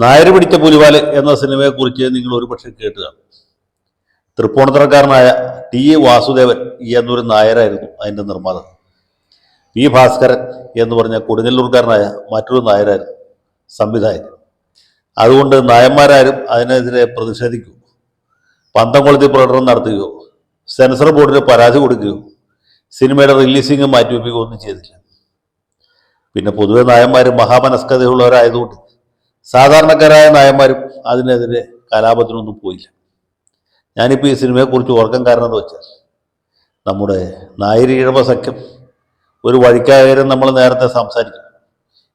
നായര് പിടിച്ച പുലിവാല് എന്ന സിനിമയെക്കുറിച്ച് നിങ്ങൾ ഒരുപക്ഷെ കേട്ട് കാണും. തൃപ്പൂണിത്തുറക്കാരനായ ടി വാസുദേവൻ എന്നൊരു നായരായിരുന്നു അതിൻ്റെ നിർമ്മാതാവ്. പി ഭാസ്കരൻ എന്ന് പറഞ്ഞ കൊടുങ്ങല്ലൂർക്കാരനായ മറ്റൊരു നായരായിരുന്നു സംവിധായകൻ. അതുകൊണ്ട് നായന്മാരാരും അതിനെതിരെ പ്രതിഷേധിക്കുകയോ പന്തം കൊളുത്തി പ്രകടനം നടത്തുകയോ സെൻസർ ബോർഡിന് പരാതി കൊടുക്കുകയോ സിനിമയുടെ റിലീസിങ് മാറ്റിവെക്കുകയോ ഒന്നും ചെയ്തില്ല. പിന്നെ പൊതുവെ നായന്മാർ മഹാമനസ്കതയുള്ളവരായതുകൊണ്ട് സാധാരണക്കാരായ നായന്മാരും അതിനെതിരെ കലാപത്തിനൊന്നും പോയില്ല. ഞാനിപ്പോൾ ഈ സിനിമയെക്കുറിച്ച് ഓർക്കാൻ കാരണം എന്ന് വെച്ചാൽ നമ്മുടെ നായർ ഈഴവ സഖ്യം ഒരു വഴിക്കായരം നമ്മൾ നേരത്തെ സംസാരിക്കും.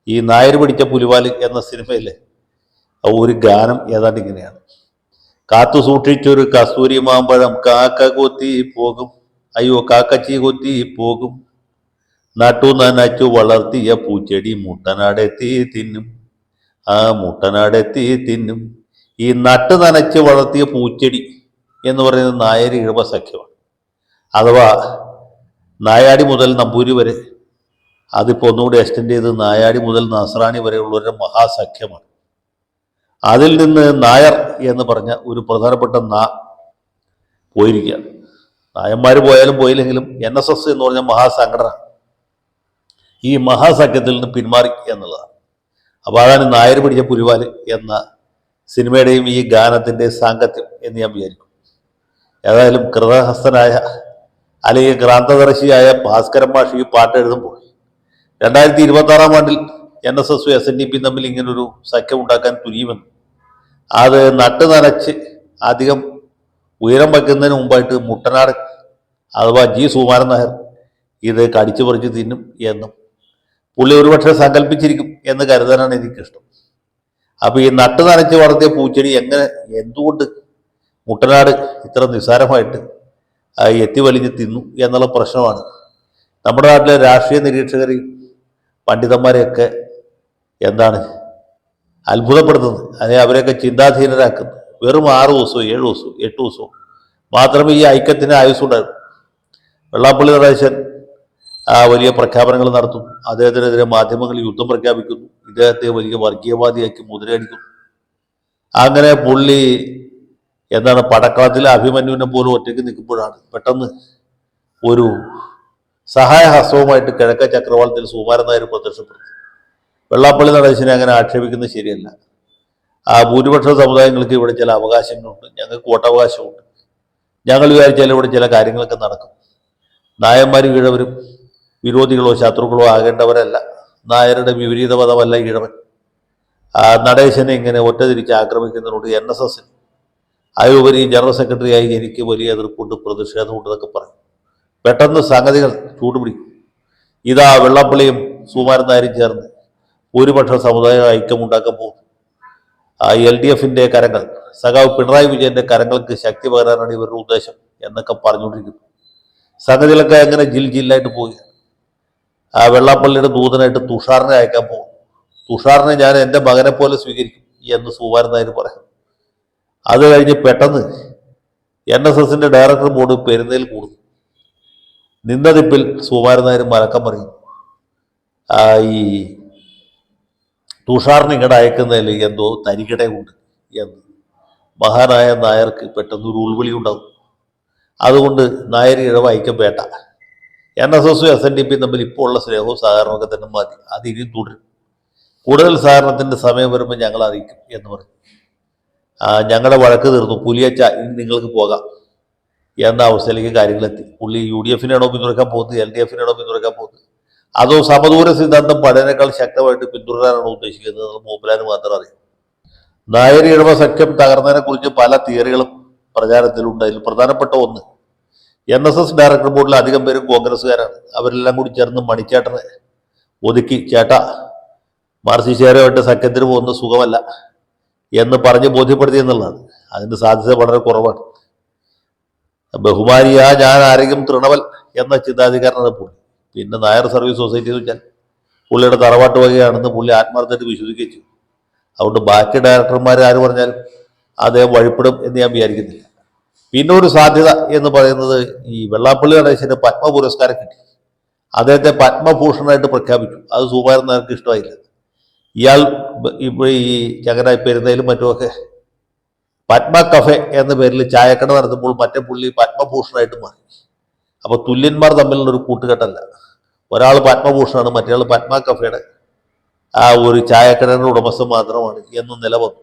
ഈ നായർ പിടിച്ച പുലിവാല് എന്ന സിനിമയിലെ ഒരു ഗാനം ഏതാണ്ട് ഇങ്ങനെയാണ്: കാത്തു സൂക്ഷിച്ചൊരു കസ്തൂരി മാമ്പഴം കാക്ക കൊത്തി പോകും, അയ്യോ കാക്കച്ചി കൊത്തി പോകും, നട്ടു നനച്ചു വളർത്തിയ പൂച്ചെടി മുട്ടനാടെത്തി തിന്നും, ആ മുട്ടനാടെത്തി തിന്നും. ഈ നട്ട് നനച്ച് വളർത്തിയ പൂച്ചെടി എന്ന് പറയുന്നത് നായർ ഈഴവ സഖ്യമാണ്. അഥവാ നായാടി മുതൽ നമ്പൂരി വരെ, അതിപ്പോൾ ഒന്നുകൂടി എക്സ്റ്റെൻഡ് ചെയ്ത് നായാടി മുതൽ നസ്രാണി വരെയുള്ളവരുടെ മഹാസഖ്യമാണ്. അതിൽ നിന്ന് നായർ എന്ന് പറഞ്ഞ ഒരു പ്രധാനപ്പെട്ട പോയിരിക്കുകയാണ്. നായന്മാർ പോയാലും പോയില്ലെങ്കിലും NSS എന്ന് പറഞ്ഞ മഹാസംഘടന ഈ മഹാസഖ്യത്തിൽ നിന്ന് പിന്മാറി എന്നുള്ളതാണ്. അപ്പോൾ അതാണ് നായർ പിടിച്ച പുലിവാല് എന്ന സിനിമയുടെയും ഈ ഗാനത്തിൻ്റെ സാങ്കത്യം എന്ന് ഞാൻ വിചാരിക്കും. ഏതായാലും കൃതഹസ്തനായ അല്ലെങ്കിൽ ക്രാന്തദർശിയായ ഭാസ്കരൻ മാഷ് ഈ പാട്ട് എഴുതുമ്പോൾ 2026 ആണ്ടിൽ NSS SNDP തമ്മിൽ ഇങ്ങനൊരു സഖ്യം ഉണ്ടാക്കാൻ തുനിയുമെന്ന്, അത് നട്ട് നനച്ച് അധികം ഉയരം വയ്ക്കുന്നതിന് മുമ്പായിട്ട് മുട്ടനാട് അഥവാ G സുകുമാരൻ നായർ ഇത് കടിച്ചു പറിച്ച് തിന്നും എന്നും പുള്ളി ഒരുപക്ഷെ സങ്കല്പിച്ചിരിക്കും എന്ന് കരുതാനാണ് എനിക്കിഷ്ടം. അപ്പോൾ ഈ നട്ട് നനച്ച് വളർത്തിയ പൂച്ചെടി എന്തുകൊണ്ട് മുട്ടനാട് ഇത്ര നിസ്സാരമായിട്ട് എത്തിവലിഞ്ഞ് തിന്നു എന്നുള്ള പ്രശ്നമാണ് നമ്മുടെ നാട്ടിലെ രാഷ്ട്രീയ നിരീക്ഷകരെയും പണ്ഡിതന്മാരെയൊക്കെ അത്ഭുതപ്പെടുത്തുന്നത്. അല്ലെങ്കിൽ അവരെയൊക്കെ ചിന്താധീനരാക്കുന്നത്. വെറും 6 ദിവസവും 7 ദിവസവും 8 ദിവസവും മാത്രമേ ഈ ഐക്യത്തിന് ആയുസ്സുണ്ടായിരുന്നു. വെള്ളാപ്പള്ളി നടേശൻ വലിയ പ്രഖ്യാപനങ്ങൾ നടത്തുന്നു, അദ്ദേഹത്തിനെതിരെ മാധ്യമങ്ങൾ യുദ്ധം പ്രഖ്യാപിക്കുന്നു, ഇദ്ദേഹത്തെ വലിയ വർഗീയവാദിയാക്കി മുദ്രയടിക്കുന്നു. അങ്ങനെ പുള്ളി പടക്കളത്തിൽ അഭിമന്യുവിനെ പോലും ഒറ്റയ്ക്ക് നിൽക്കുമ്പോഴാണ് പെട്ടെന്ന് ഒരു സഹായഹസ്തവുമായിട്ട് കിഴക്കൻ ചക്രവാളത്തിൽ സുകുമാരൻ നായർ പ്രത്യക്ഷപ്പെടുന്നു. വെള്ളാപ്പള്ളി നടേശനെ അങ്ങനെ ആക്ഷേപിക്കുന്നത് ശരിയല്ല. ഭൂരിപക്ഷ സമുദായങ്ങൾക്ക് ഇവിടെ ചില അവകാശങ്ങളുണ്ട്, ഞങ്ങൾക്ക് വോട്ടവകാശമുണ്ട്, ഞങ്ങൾ വിചാരിച്ചാൽ ഇവിടെ ചില കാര്യങ്ങളൊക്കെ നടക്കും. നായന്മാർ ഈഴവരും വിരോധികളോ ശത്രുക്കളോ ആകേണ്ടവരല്ല. നായരുടെ വിപരീത പദമല്ല ഈഴവൻ. നടേശനെ ഇങ്ങനെ ഒറ്റതിരിച്ച് ആക്രമിക്കുന്നതിനോട് NSS അതിലുപരി ജനറൽ സെക്രട്ടറിയായി എനിക്ക് വലിയ എതിർപ്പുണ്ട്, പ്രതിഷേധമുണ്ട് എന്നൊക്കെ പറയും. പെട്ടെന്ന് സംഗതികൾ ചൂടുപിടിക്കും. ഇതാ വെള്ളാപ്പള്ളിയും സുകുമാരൻ നായരും ചേർന്ന് ഭൂരിപക്ഷ സമുദായ ഐക്യമുണ്ടാക്കാൻ പോകും. LDFന്റെ കരങ്ങൾ, സഖാവ് പിണറായി വിജയന്റെ കരങ്ങൾക്ക് ശക്തി പകരാനാണ് ഇവരുടെ ഉദ്ദേശം എന്നൊക്കെ പറഞ്ഞുകൊണ്ടിരിക്കുന്നു. സംഗതികളൊക്കെ എങ്ങനെ ജില്ലായിട്ട് പോവുകയാണ്. വെള്ളാപ്പള്ളിയുടെ ദൂതനായിട്ട് തുഷാറിനെ അയക്കാൻ പോകും. തുഷാറിനെ ഞാൻ എൻ്റെ മകനെ പോലെ സ്വീകരിക്കും എന്ന് സുകുമാരൻ നായർ പറയും. അത് കഴിഞ്ഞ് പെട്ടെന്ന് NSSന്റെ ഡയറക്ടർ ബോർഡ് പെരുന്നയിൽ കൂടുന്നു. നിന്നതിപ്പിൽ സുകുമാരൻ നായർ മലക്കം പറയും, ഈ തുഷാറിനെ ഇങ്ങോട്ട് അയക്കുന്നതിൽ എന്തോ തരികിടയുണ്ട് എന്ന്. മഹാനായ നായർക്ക് പെട്ടെന്ന് ഒരു ഉൾവിളി ഉണ്ടാകും. അതുകൊണ്ട് നായർ ഈഴവ ഐക്യം വേണ്ട, NSS SNDP തമ്മിൽ ഇപ്പോൾ ഉള്ള സ്നേഹവും സഹകരണമൊക്കെ തന്നെ മതി, അത് ഇനിയും തുടരും, കൂടുതൽ സഹകരണത്തിൻ്റെ സമയം വരുമ്പോൾ ഞങ്ങൾ അറിയിക്കും എന്ന് പറയും. ഞങ്ങളുടെ വഴക്ക് തീർന്നു, പുലിയച്ച ഇനി നിങ്ങൾക്ക് പോകാം എന്ന അവസ്ഥയിലേക്ക് കാര്യങ്ങളെത്തി. പുള്ളി UDFനാണോ പിന്തുണയ്ക്കാൻ പോകുന്നത്, LDFനാണോ പിന്തുണയ്ക്കാൻ പോകുന്നത്, അതോ സമദൂര സിദ്ധാന്തം പഴയതിനേക്കാൾ ശക്തമായിട്ട് പിന്തുടരാനാണോ ഉദ്ദേശിക്കുന്നത് മൂപ്പലാന് മാത്രം അറിയാം. നായർ ഈഴവ സഖ്യം തകർന്നതിനെ കുറിച്ച് പല തിയറികളും പ്രചാരത്തിലുണ്ട്. അതിൽ പ്രധാനപ്പെട്ട ഒന്ന്, NSS ഡയറക്ടർ ബോർഡിൽ അധികം പേരും കോൺഗ്രസ്സുകാരാണ്. അവരെല്ലാം കൂടി ചേർന്ന് മണിച്ചേട്ടനെ ഒതുക്കി, ചേട്ടാ മാർസിസ്റ്റുകാരുമായിട്ട് സഖ്യത്തിന് പോകുന്ന സുഖമല്ല എന്ന് പറഞ്ഞ് ബോധ്യപ്പെടുത്തി എന്നുള്ളതാണ്. അതിൻ്റെ സാധ്യത വളരെ കുറവാണ്. ബഹുമാനിയാ ഞാൻ ആരെങ്കിലും തൃണവൽ എന്ന ചിന്താധികാരനാണ് പുള്ളി. പിന്നെ നായർ സർവീസ് സൊസൈറ്റി എന്ന് വെച്ചാൽ പുള്ളിയുടെ തറവാട്ട് വകയാണെന്ന് പുള്ളി ആത്മാർത്ഥമായിട്ട് വിശ്വസിക്കുകയും ചെയ്യും. അതുകൊണ്ട് ബാക്കി ഡയറക്ടർമാർ ആര് പറഞ്ഞാലും അദ്ദേഹം വഴിപ്പെടും എന്ന് ഞാൻ വിചാരിക്കുന്നില്ല. പിന്നെ ഒരു സാധ്യത എന്ന് പറയുന്നത്, ഈ വെള്ളാപ്പള്ളി നടേശന് പത്മ പുരസ്കാരം കിട്ടി, അദ്ദേഹത്തെ പത്മഭൂഷണായിട്ട് പ്രഖ്യാപിച്ചു. അത് സുകുമാരൻ നായർക്ക് ഇഷ്ടമായില്ല. ഇയാൾ ഇപ്പോൾ ഈ ചങ്ങനായി പെരുന്നയിലും മറ്റുമൊക്കെ പത്മ കഫെ എന്ന പേരിൽ ചായക്കട നടത്തുമ്പോൾ മറ്റേ പുള്ളി പത്മഭൂഷണായിട്ട് മാറി. അപ്പൊ തുല്യന്മാർ തമ്മിലുള്ള ഒരു കൂട്ടുകെട്ടല്ല. ഒരാൾ പത്മഭൂഷണാണ്, മറ്റേയാൾ പത്മ കഫയുടെ ആ ഒരു ചായക്കടയുടെ ഉടമസ്ഥൻ മാത്രമാണ് എന്ന് നിലവന്നു.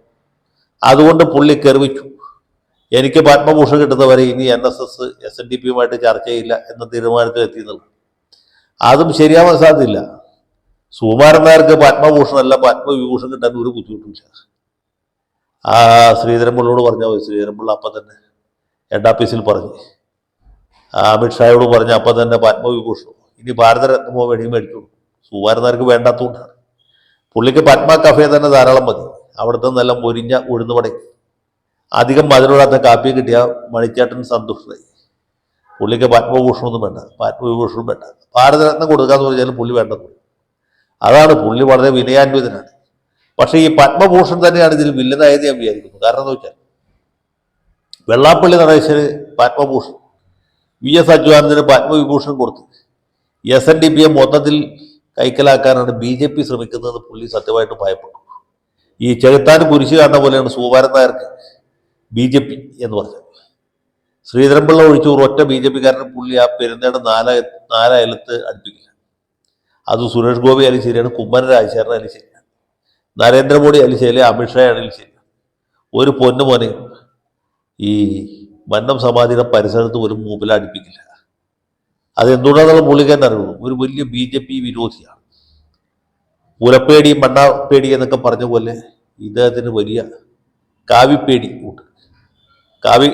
അതുകൊണ്ട് പുള്ളി കെറിവിച്ചു, എനിക്ക് പത്മഭൂഷൺ കിട്ടുന്നവരെ ഇനി NSS SNDPയുമായിട്ട് ചർച്ച ചെയ്യില്ല എന്ന തീരുമാനത്തിൽ എത്തിയെന്നുള്ളു. അതും ശരിയാവാൻ സാധ്യതയില്ല. സുകുമാരൻ നായർക്ക് പത്മഭൂഷണല്ല പത്മവിഭൂഷൺ കിട്ടാൻ ഒരു ബുദ്ധിമുട്ടില്ല. ആ ശ്രീധരൻപിള്ളയോട് പറഞ്ഞാൽ മതി. ശ്രീധരൻപിള്ള അപ്പം തന്നെ ഹെഡ് ഓഫീസിൽ പറഞ്ഞ്, അമിത്ഷായോട് പറഞ്ഞ അപ്പം തന്നെ പത്മവിഭൂഷണം ഇനി ഭാരതരത്നമോ വെടിയും മേടിച്ചോളൂ. സുകുമാരൻ നായർക്ക് വേണ്ടാത്തതുകൊണ്ടാണ്. പുള്ളിക്ക് പത്മ കഫേ തന്നെ ധാരാളം മതി. അവിടുത്തെ നല്ല മൊരിഞ്ഞ ഉഴുന്നുവടയും അധികം മധുരമിടാത്ത കാപ്പി കിട്ടിയ മണിച്ചേട്ടൻ സന്തുഷ്ടനായി. പുള്ളിക്ക് പത്മഭൂഷണമൊന്നും വേണ്ട, പത്മവിഭൂഷണം വേണ്ട, ഭാരതരത്നം കൊടുക്കാന്ന് പറഞ്ഞാലും പുള്ളി വേണ്ടെന്ന്. അതാണ് പുള്ളി വളരെ വിനയാന്വിതനാണ്. പക്ഷേ ഈ പത്മഭൂഷൺ തന്നെയാണ് ഇതിൽ വില്ലനായത് ഞാൻ വിചാരിക്കുന്നു. കാരണം എന്ന് വെച്ചാൽ വെള്ളാപ്പള്ളി നടേശന് പത്മഭൂഷൺ, VS അച്യുതാനന്ദന് പത്മവിഭൂഷൺ കൊടുത്തു SNDPയെ മൊത്തത്തിൽ കൈക്കലാക്കാനാണ് BJP ശ്രമിക്കുന്നതെന്ന് പുള്ളി സത്യമായിട്ട് ഭയപ്പെട്ടു. ഈ ചെകുത്താൻ കുരിശ് കാണുന്ന പോലെയാണ് സുകുമാരൻ നായർക്ക് BJP എന്ന് പറഞ്ഞത്. ശ്രീധരൻപിള്ള ഒഴിച്ചു ഒറ്റ BJPക്കാരനെ പുള്ളി ആ പെരുന്നയുടെ നാലയലത്ത് അടുപ്പിക്കില്ല. അത് സുരേഷ് ഗോപി ആയാലും ശരിയാണ്, കുമ്മനം രാജശേഖരൻ ആയാലും ശരിയാണ്, നരേന്ദ്രമോദി ആയാലും ശരി, അമിത്ഷാ ആണെങ്കിലും ശരിയാണ്. ഒരു പൊന്നു മോനെ ഈ മന്നം സമാധിയുടെ പരിസരത്ത് ഒരു മൂപ്പില അടുപ്പിക്കില്ല. അതെന്തുകൊണ്ടാണെന്നുള്ള പുള്ളിക്കാരൻ അറിയുള്ളൂ. ഒരു വലിയ BJP വിരോധിയാണ്. പുലപ്പേടി മണ്ണാപ്പേടി എന്നൊക്കെ പറഞ്ഞ പോലെ ഇദ്ദേഹത്തിന് വലിയ കാവിപ്പേടി ഉണ്ട്. കാവി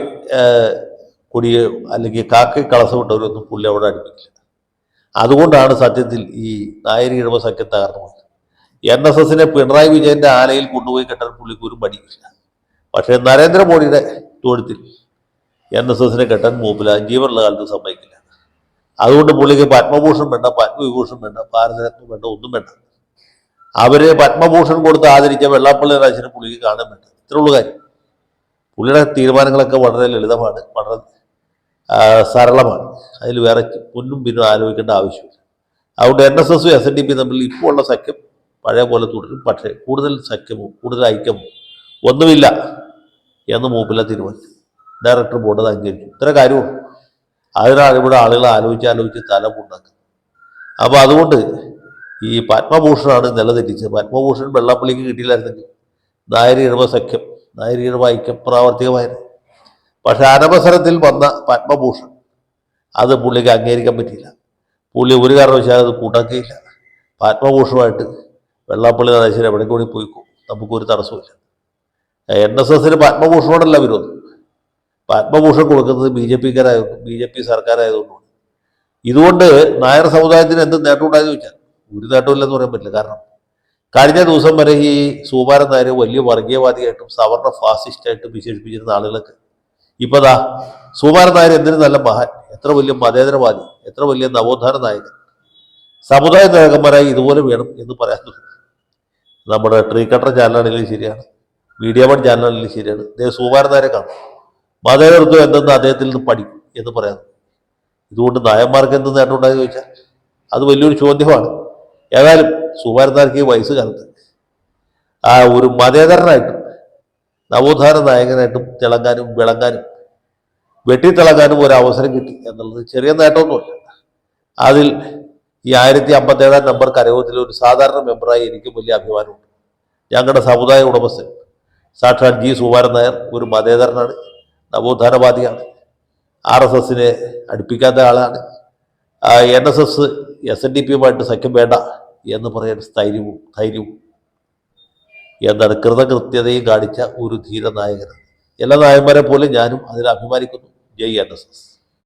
കൊടിയോ അല്ലെങ്കിൽ കാക്കി കളസമിട്ടവരൊന്നും പുള്ളി അവിടെ അടുപ്പിക്കില്ല. അതുകൊണ്ടാണ് സത്യത്തിൽ ഈ നായർ ഇഴവ സഖ്യം തകർന്നു പോയത്. NSSനെ പിണറായി വിജയന്റെ ആലയിൽ കൊണ്ടുപോയി കെട്ടാൻ പുള്ളിക്ക് ഒരു മടിയില്ല. പക്ഷേ നരേന്ദ്രമോദിയുടെ തൊഴുത്തിൽ NSSനെ കെട്ടാൻ മൂപ്പില ജീവനുള്ള കാലത്ത് സമ്മതിക്കില്ല. അതുകൊണ്ട് പുള്ളിക്ക് പത്മഭൂഷൺ വേണ്ട, പത്മവിഭൂഷൺ വേണ്ട, ഭാരതരത്നം വേണ്ട, ഒന്നും വേണ്ട. അവര് പത്മഭൂഷൺ കൊടുത്ത് ആദരിച്ച വെള്ളാപ്പള്ളി നടേശനെ പുള്ളിക്ക് കാണാൻ വേണ്ട. ഇത്രയുള്ള കാര്യം. പുള്ളിയുടെ തീരുമാനങ്ങളൊക്കെ വളരെ ലളിതമാണ്, വളരെ സരളമാണ്. അതിൽ വേറെ മുന്നും പിന്നും ആലോചിക്കേണ്ട ആവശ്യമില്ല. അതുകൊണ്ട് NSSും SNDPയും തമ്മിൽ ഇപ്പോൾ ഉള്ള സഖ്യം പഴയ പോലെ തുടരും. പക്ഷേ കൂടുതൽ സഖ്യമോ കൂടുതൽ ഐക്യമോ ഒന്നുമില്ല എന്ന് മൂപ്പില തീരുമാനിച്ചു. ഡയറക്ടർ ബോർഡ് അത് അംഗീകരിച്ചു. ഇത്ര കാര്യവും അതിനാണ് ഇവിടെ ആളുകൾ ആലോചിച്ച് തല പുണ്ണാക്കുന്നത്. അപ്പോൾ അതുകൊണ്ട് ഈ പത്മഭൂഷണാണ് നിലതെറ്റിച്ചത്. പത്മഭൂഷൺ വെള്ളാപ്പള്ളിക്ക് കിട്ടിയില്ലായിരുന്നെങ്കിൽ നായർ ഇഴവ സഖ്യം, നായർ ഇഴവ ഐക്യം പ്രാവർത്തികമായിരുന്നു. പക്ഷെ അനവസരത്തിൽ വന്ന പത്മഭൂഷൺ അത് പുള്ളിക്ക് അംഗീകരിക്കാൻ പറ്റിയില്ല. പുള്ളി ഒരു കാരണവശാലും അത് കൂട്ടാക്കുകയില്ല. പത്മഭൂഷണമായിട്ട് വെള്ളാപ്പള്ളി നടേശൻ എവിടെ കൂടി പോയിക്കോ, നമുക്കൊരു തടസ്സമില്ല. NSSന് പത്മഭൂഷണോടല്ല വിരോധം. പത്മഭൂഷൺ കൊടുക്കുന്നത് BJP സർക്കാരായതുകൊണ്ടാണ്. ഇതുകൊണ്ട് നായർ സമുദായത്തിന് എന്ത് നേട്ടം ഉണ്ടായെന്ന് ചോദിച്ചാൽ ഒരു നേട്ടമില്ലെന്ന് പറയാൻ പറ്റില്ല. കാരണം കഴിഞ്ഞ ദിവസം വരെ ഈ സുകുമാരൻ നായർ വലിയ വർഗീയവാദിയായിട്ടും സവർണ ഫാസിസ്റ്റായിട്ടും വിശേഷിപ്പിച്ചിരുന്ന ആളുകളൊക്കെ ഇപ്പൊ ദാ സുകുമാരൻ നായർ എന്തിനു നല്ല മഹാൻ, എത്ര വലിയ മതേതരവാദി, എത്ര വലിയ നവോത്ഥാന നായകൻ, സമുദായ നേതാക്കന്മാരായി ഇതുപോലെ വേണം എന്ന് പറയാൻ തുടങ്ങി. നമ്മുടെ ട്രീ കട്ടർ ചാനലാണെങ്കിലും ശരിയാണ്, മീഡിയ വൺ ചാനലാണെങ്കിലും ശരിയാണ്. സുകുമാരൻ നായരെ കാണും, മതേതൃത്വം എന്തെന്ന് അദ്ദേഹത്തിൽ നിന്ന് പഠിക്കും എന്ന് പറയാം. ഇതുകൊണ്ട് നായന്മാർക്ക് എന്ത് നേട്ടം ഉണ്ടായെന്ന് ചോദിച്ചാൽ അത് വലിയൊരു ചോദ്യമാണ്. ഏതായാലും സുകുമാരൻ നായർക്ക് ഈ വയസ്സ് കാലത്ത് ആ ഒരു മതേതരനായിട്ടും നവോത്ഥാന നായകനായിട്ടും തിളങ്ങാനും വിളങ്ങാനും വെട്ടിത്തിളങ്ങാനും ഒരു അവസരം കിട്ടി എന്നുള്ളത് ചെറിയ നേട്ടമൊന്നുമല്ല. അതിൽ ഈ 1057 നമ്പർ കരയോഗത്തിലെ ഒരു സാധാരണ മെമ്പറായി എനിക്കും വലിയ അഭിമാനമുണ്ട്. ഞങ്ങളുടെ സമുദായ ഉടമസ്ഥൻ സാക്ഷാൽ G. സുകുമാരൻ നായർ ഒരു മതേതരനാണ്, നവോത്ഥാനവാദിയാണ്, RSSനെ അടുപ്പിക്കാത്ത ആളാണ്. NSS SNDPയുമായിട്ട് സഖ്യം വേണ്ട എന്ന് പറയാൻ ധൈര്യവും എന്താണ് കൃതകൃത്യതയും കാണിച്ച ഒരു ധീര നായകനാണ്. എല്ലാ നായന്മാരെ പോലെ ഞാനും അതിൽ അഭിമാനിക്കുന്നു. ജയ് NSS.